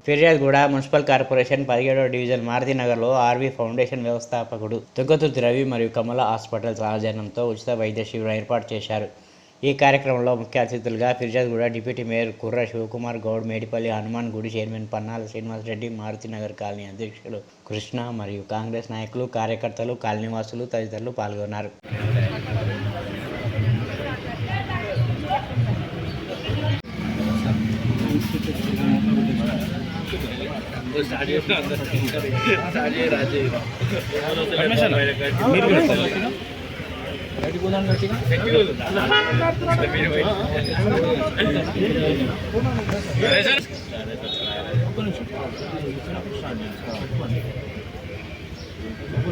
ఫిర్యాదుగూడ municipal corporation 17వ division మారుతినగర్లో RV foundation వ్యవస్థాపకుడు తుంగతుర్తి రవి మరియు కమల హాస్పిటల్ సహజనంతో ఉచిత వైద్య శిబిరం ఏర్పాటు చేశారు. ఈ కార్యక్రమంలో ముఖ్య అతిథులుగా ఫిర్యాదుగూడ డిప్యూటీ మేయర్ కుర్ర శివకుమార్ గౌడ్, మేడిపల్లి హనుమాన్ గుడి చైర్మన్ పన్నాల శ్రీనివాసరెడ్డి, మారుతినగర్ కాలనీ అధ్యక్షులు కృష్ణ మరియు కాంగ్రెస్ నాయకులు, కార్యకర్తలు, కాలనీవాసులు తదితరులు పాల్గొన్నారు.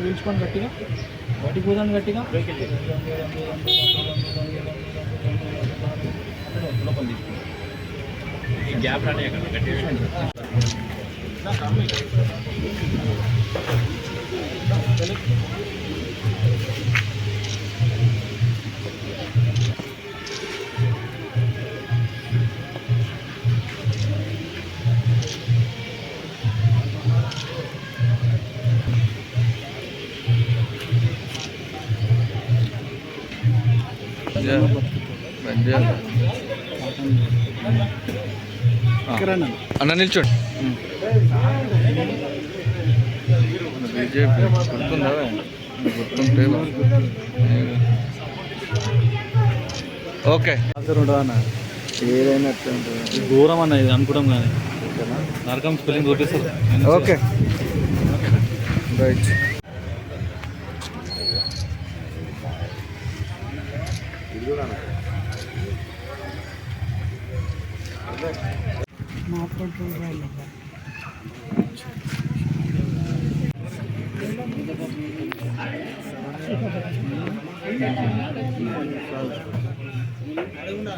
నిల్చుకొని గట్టిగా బయటికి పోదాం గట్టిగా గ్యాప్ రాని అన్న నిల్చోండి. బీజేపీ గుర్తుందా? గుర్తుంటే ఓకే అన్న ఏదైనా దూరం అన్న ఇది అనుకోవడం కానీ నరకం స్పెల్లింగ్ చూపిస్తారు. Okay right.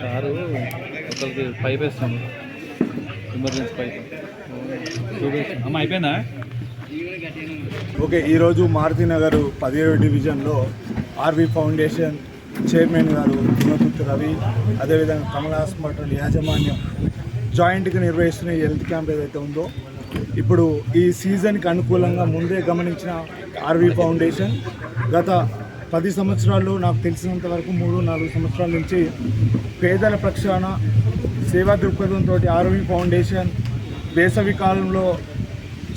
సారు ఒకరికి పైప్ వేస్తాము, ఎమర్జెన్సీ పైప్ చూపించి అమ్మ అయిపోయిందా? ఓకే, ఈరోజు మారుతినగర్ 17వ డివిజన్లో ఆర్వీ ఫౌండేషన్ చైర్మన్ గారు తుంగతుర్తి రవి, అదేవిధంగా కమల హాస్పిటల్ యాజమాన్యం జాయింట్గా నిర్వహిస్తున్న హెల్త్ క్యాంప్ ఏదైతే ఉందో, ఇప్పుడు ఈ సీజన్కి అనుకూలంగా ముందే గమనించిన ఆర్వీ ఫౌండేషన్ గత 10 సంవత్సరాల్లో నాకు తెలిసినంత వరకు 3-4 సంవత్సరాల నుంచి పేదల పక్షాన సేవా దృక్పథంతో ఆర్వీ ఫౌండేషన్ వేసవి కాలంలో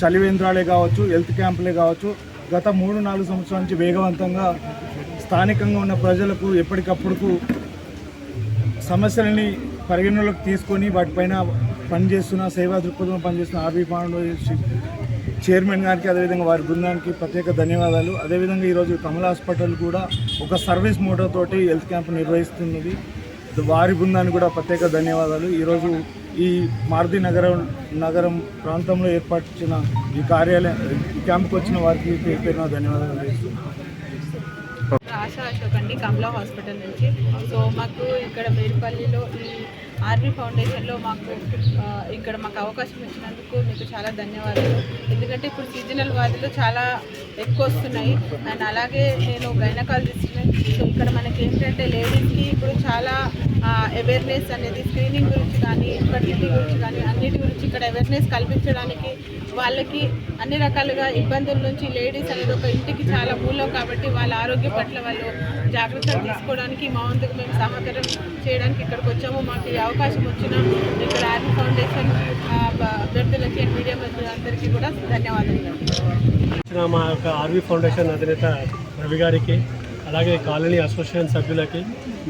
చలివేంద్రాలే కావచ్చు, హెల్త్ క్యాంపులే కావచ్చు, గత 3-4 సంవత్సరాల నుంచి వేగవంతంగా స్థానికంగా ఉన్న ప్రజలకు ఎప్పటికప్పుడు సమస్యలని పరిగణలోకి తీసుకొని వాటిపైన పనిచేస్తున్న సేవా దృక్పథం పనిచేస్తున్న ఆర్వీ ఫౌండేషన్ చైర్మన్ గారికి, అదేవిధంగా వారి బృందానికి ప్రత్యేక ధన్యవాదాలు. అదేవిధంగా ఈరోజు కమల హాస్పిటల్ కూడా ఒక సర్వీస్ మోటోతోటి హెల్త్ క్యాంప్ నిర్వహిస్తున్నది, వారి బృందానికి కూడా ప్రత్యేక ధన్యవాదాలు. ఈరోజు ఈ మారుతి నగరం ప్రాంతంలో ఏర్పరిచిన ఈ క్యాంప్కి వచ్చిన వారికి పేరున ధన్యవాదాలు చేస్తున్నాను. ఆశా అశోక్ అండి, కమలా హాస్పిటల్ నుంచి. సో మాకు ఇక్కడ మేడిపల్లిలో ఈ ఆర్వీ ఫౌండేషన్లో ఇక్కడ మాకు అవకాశం ఇచ్చినందుకు మీకు చాలా ధన్యవాదాలు. ఎందుకంటే ఇప్పుడు సీజనల్ వ్యాధులు చాలా ఎక్కువ వస్తున్నాయి. అండ్ అలాగే నేను గైనకాలజిస్ట్ని. సో ఇక్కడ మనకి ఏంటంటే లేడీస్కి ఇప్పుడు చాలా అవేర్నెస్ అనేది స్క్రీనింగ్ గురించి కానీ, ఇన్ఫర్టిలిటీ గురించి కానీ, అన్నిటి గురించి ఇక్కడ అవేర్నెస్ కల్పించడానికి, వాళ్ళకి అన్ని రకాలుగా ఇబ్బందుల నుంచి లేడీస్ అనేది ఒక ఇంటికి చాలా మూలం కాబట్టి వాళ్ళ ఆరోగ్యం పట్ల వాళ్ళు జాగ్రత్తలు తీసుకోవడానికి మా వంతుకు మేము సహకారం చేయడానికి ఇక్కడికి వచ్చాము. మాకు ఈ అవకాశం వచ్చిన ఇక్కడ ఆర్వీ ఫౌండేషన్ అభ్యర్థులకి అండ్ మీడియా అందరికీ కూడా ధన్యవాదాలు. మా యొక్క ఆర్వీ ఫౌండేషన్ అధినేత రవి గారికి, అలాగే కాలనీ అసోసియేషన్ సభ్యులకి,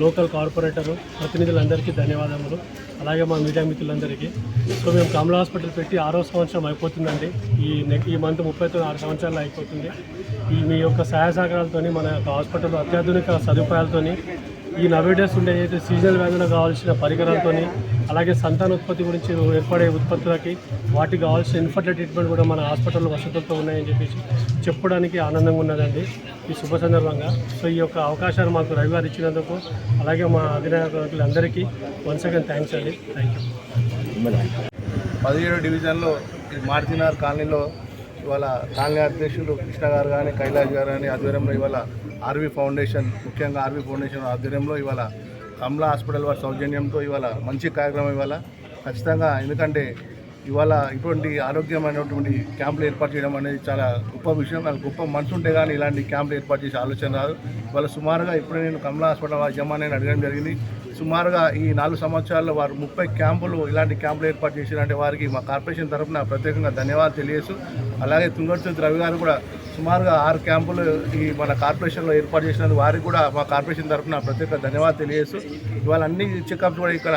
లోకల్ కార్పొరేటరు ప్రతినిధులందరికీ ధన్యవాదములు. అలాగే మా మీడియా మిత్రులందరికీ. సో మేము కమలా హాస్పిటల్ పెట్టి 6వ సంవత్సరం అయిపోతుందండి. ఈ మంత్ 6 సంవత్సరాలు అయిపోతుంది. మీ యొక్క సహాయ సహకారాలతో మన యొక్క హాస్పిటల్లో అత్యాధునిక సదుపాయాలతో ఈ నవేడేస్ ఉండే ఏదైతే సీజనల్ వ్యాధులకు కావాల్సిన పరికరాలతో, అలాగే సంతానోత్పత్తి గురించి ఏర్పడే ఉత్పత్తులకి వాటికి కావాల్సిన ఇన్ఫర్టిలిటీ ట్రీట్మెంట్ కూడా మన హాస్పిటల్లో వసతులతో ఉన్నాయని చెప్పేసి చెప్పడానికి ఆనందంగా ఉన్నదండి ఈ శుభ సందర్భంగా. సో ఈ యొక్క అవకాశాన్ని మాకు రవి గారు ఇచ్చినందుకు, అలాగే మా అధినాయకులందరికీ వన్స్ అగైన్ థ్యాంక్స్ అండి. Thank you. 17వ డివిజన్లో మారుతినగర్ కాలనీలో ఇవాళ కాలనీ అధ్యక్షులు కృష్ణ గారు కానీ, కైలాష్ గారు కానీ ఆధ్వర్యంలో ఇవాళ ఆర్వీ ఫౌండేషన్, ముఖ్యంగా ఆర్వీ ఫౌండేషన్ ఆధ్వర్యంలో ఇవాళ కమలా హాస్పిటల్ వారి సౌజన్యంతో ఇవాళ మంచి కార్యక్రమం ఇవాళ ఖచ్చితంగా. ఎందుకంటే ఇవాళ ఇటువంటి ఆరోగ్యమైనటువంటి క్యాంపులు ఏర్పాటు చేయడం అనేది చాలా గొప్ప విషయం. వాళ్ళ గొప్ప మనసు ఉంటే కానీ ఇలాంటి క్యాంపులు ఏర్పాటు చేసే ఆలోచన రాదు. ఇవాళ సుమారుగా ఇప్పుడు నేను కమలా హాస్పిటల్ యజమానిని అడగడం జరిగింది. సుమారుగా ఈ 4 సంవత్సరాల్లో వారు 30 క్యాంపులు ఇలాంటి క్యాంపులు ఏర్పాటు చేశారంటే వారికి మా కార్పొరేషన్ తరఫున ప్రత్యేకంగా ధన్యవాదాలు తెలియజేస్తూ, అలాగే తుంగతుర్తి రవి గారు కూడా సుమారుగా 6 క్యాంపులు ఈ మన కార్పొరేషన్లో ఏర్పాటు చేసినందుకు వారికి కూడా మా కార్పొరేషన్ తరఫున ప్రత్యేక ధన్యవాదాలు తెలియజేస్తూ, ఇవాళ అన్ని చెకప్స్ కూడా ఇక్కడ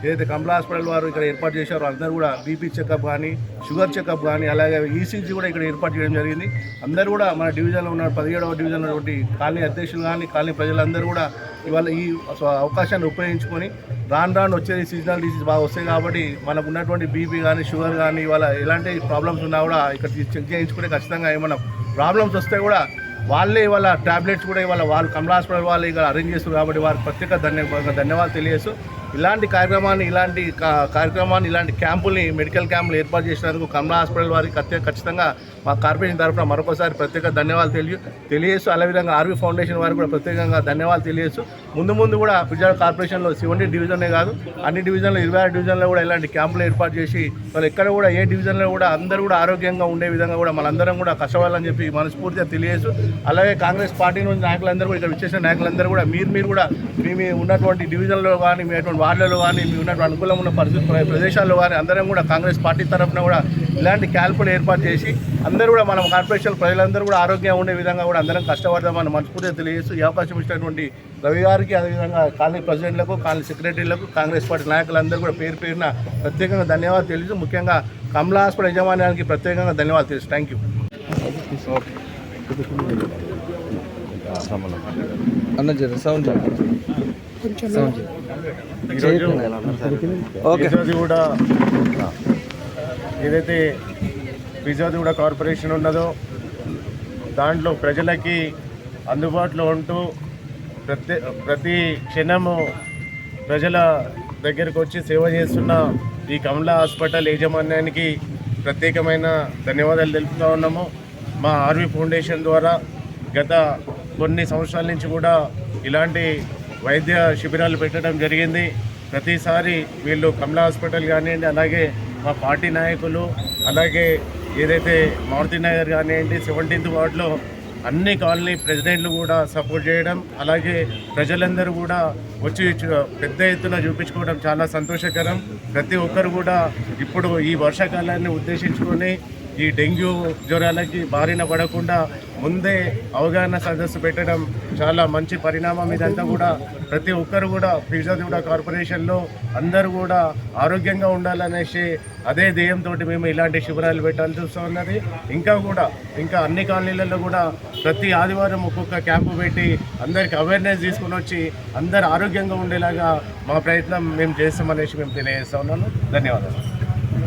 ఏదైతే కమలా హాస్పిటల్ వారు ఇక్కడ ఏర్పాటు చేశారో అందరూ కూడా బీపీ చెకప్ కానీ, షుగర్ చెకప్ కానీ, అలాగే ఈసీజీ కూడా ఇక్కడ ఏర్పాటు చేయడం జరిగింది. అందరూ కూడా మన డివిజన్లో ఉన్న 17వ డివిజన్లో ఉన్నటువంటి కాలనీ అధ్యక్షులు కానీ, కాలనీ ప్రజలందరూ కూడా ఇవాళ ఈ అవకాశాన్ని ఉపయోగించుకొని రాను వచ్చేది సీజనల్ డిసీజ్ బాగా వస్తాయి కాబట్టి మనకు ఉన్నటువంటి బీపీ కానీ, షుగర్ కానీ, ఇవాళ ఎలాంటి ప్రాబ్లమ్స్ ఉన్నా కూడా ఇక్కడ చెక్ చేయించుకుని ఖచ్చితంగా ఏమైనా ప్రాబ్లమ్స్ వస్తే కూడా వాళ్ళే ఇవాళ ట్యాబ్లెట్స్ కూడా ఇవాళ వాళ్ళు కమలా హాస్పిటల్ వాళ్ళు ఇక్కడ అరేంజ్ చేస్తారు కాబట్టి వారికి ప్రత్యేక ధన్యవాదాలు తెలియజేస్తూ, ఇలాంటి కార్యక్రమాన్ని ఇలాంటి క్యాంపుల్ని మెడికల్ క్యాంపులు ఏర్పాటు చేసినందుకు కమలా హాస్పిటల్ వారికి ఖచ్చితంగా మా కార్పొరేషన్ తరఫున మరొకసారి ప్రత్యేక ధన్యవాదాలు తెలియజేస్తూ, అదేవిధంగా ఆర్వీ ఫౌండేషన్ వారికి కూడా ప్రత్యేకంగా ధన్యవాదాలు తెలియజేస్తూ, ముందు కూడా విజయవాడ కార్పొరేషన్లో 17 డివిజన్లే కాదు అన్ని డివిజన్లో 26 డివిజన్లో కూడా ఇలాంటి క్యాంపులు ఏర్పాటు చేసి వాళ్ళు ఎక్కడ కూడా ఏ డివిజన్లో కూడా అందరూ కూడా ఆరోగ్యంగా ఉండే విధంగా కూడా మనందరం కూడా కష్టపడాలని చెప్పి మనస్ఫూర్తిగా తెలియజేస్తూ, అలాగే కాంగ్రెస్ పార్టీ నుంచి నాయకులందరూ కూడా ఇక్కడ విచ్చేసిన నాయకులందరూ కూడా మీరు కూడా మీ ఉన్నటువంటి డివిజన్లో కానీ, మీ అటువంటి వార్డులలో కానీ, మీ ఉన్నటువంటి అనుకూలంగా ఉన్న ప్రదేశాల్లో కానీ అందరం కూడా కాంగ్రెస్ పార్టీ తరఫున కూడా ఇలాంటి క్యాంపులు ఏర్పాటు చేసి అందరూ కూడా మనం కార్పొరేషన్ ప్రజలందరూ కూడా ఆరోగ్యంగా ఉండే విధంగా కూడా అందరం కష్టపడదామని మనస్ఫూర్తిగా తెలియజేస్తూ, ఈ అవకాశం ఇచ్చినటువంటి రవి గారికి, అదేవిధంగా కాలనీ ప్రెసిడెంట్లకు, కాలనీ సెక్రటరీలకు, కాంగ్రెస్ పార్టీ నాయకులందరూ కూడా పేరున ప్రత్యేకంగా ధన్యవాదాలు తెలియజేస్తూ, ముఖ్యంగా కమలా హాస్పిటల్ యజమాన్యానికి ప్రత్యేకంగా ధన్యవాదాలు తెలుసు. Thank you. అన్న జర సౌండ్ ఈరోజు కూడా ఏదైతే ఫిర్యాదుగూడ కార్పొరేషన్ ఉన్నదో దాంట్లో ప్రజలకి అందుబాటులో ఉంటూ ప్రతి క్షణము ప్రజల దగ్గరకు వచ్చి సేవ చేస్తున్న ఈ కమలా హాస్పిటల్ యాజమాన్యానికి ప్రత్యేకమైన ధన్యవాదాలు తెలుపుతూ ఉన్నాము. మా ఆర్వీ ఫౌండేషన్ ద్వారా గత కొన్ని సంవత్సరాల నుంచి కూడా ఇలాంటి వైద్య శిబిరాలు పెట్టడం జరిగింది. ప్రతిసారి వీళ్ళు కమలా హాస్పిటల్ కానివ్వండి, అలాగే మా పార్టీ నాయకులు, అలాగే ఏదైతే మారుతి నగర్ కానివ్వండి 17th వార్డులో అన్ని కాలనీ ప్రెసిడెంట్లు కూడా సపోర్ట్ చేయడం, అలాగే ప్రజలందరూ కూడా వచ్చి పెద్ద ఎత్తున చూపించుకోవడం చాలా సంతోషకరం. ప్రతి ఒక్కరు కూడా ఇప్పుడు ఈ వర్షాకాలాన్ని ఉద్దేశించుకొని ఈ డెంగ్యూ జ్వరాలకి బారిన పడకుండా ముందే అవగాహన సదస్సు పెట్టడం చాలా మంచి పరిణామం. ఇదంతా కూడా ప్రతి ఒక్కరు కూడా ఫిర్యాదుగూడ కార్పొరేషన్లో అందరూ కూడా ఆరోగ్యంగా ఉండాలనేసి అదే ధ్యేయంతో మేము ఇలాంటి శిబిరాలు పెట్టాల్సి వస్తున్నది. ఇంకా అన్ని కాలనీలలో కూడా ప్రతి ఆదివారం ఒక్కొక్క క్యాంపు పెట్టి అందరికి అవేర్నెస్ తీసుకుని వచ్చి అందరు ఆరోగ్యంగా ఉండేలాగా మా ప్రయత్నం మేము చేస్తామనేసి మేము తెలియజేస్తా ఉన్నాను. ధన్యవాదాలు.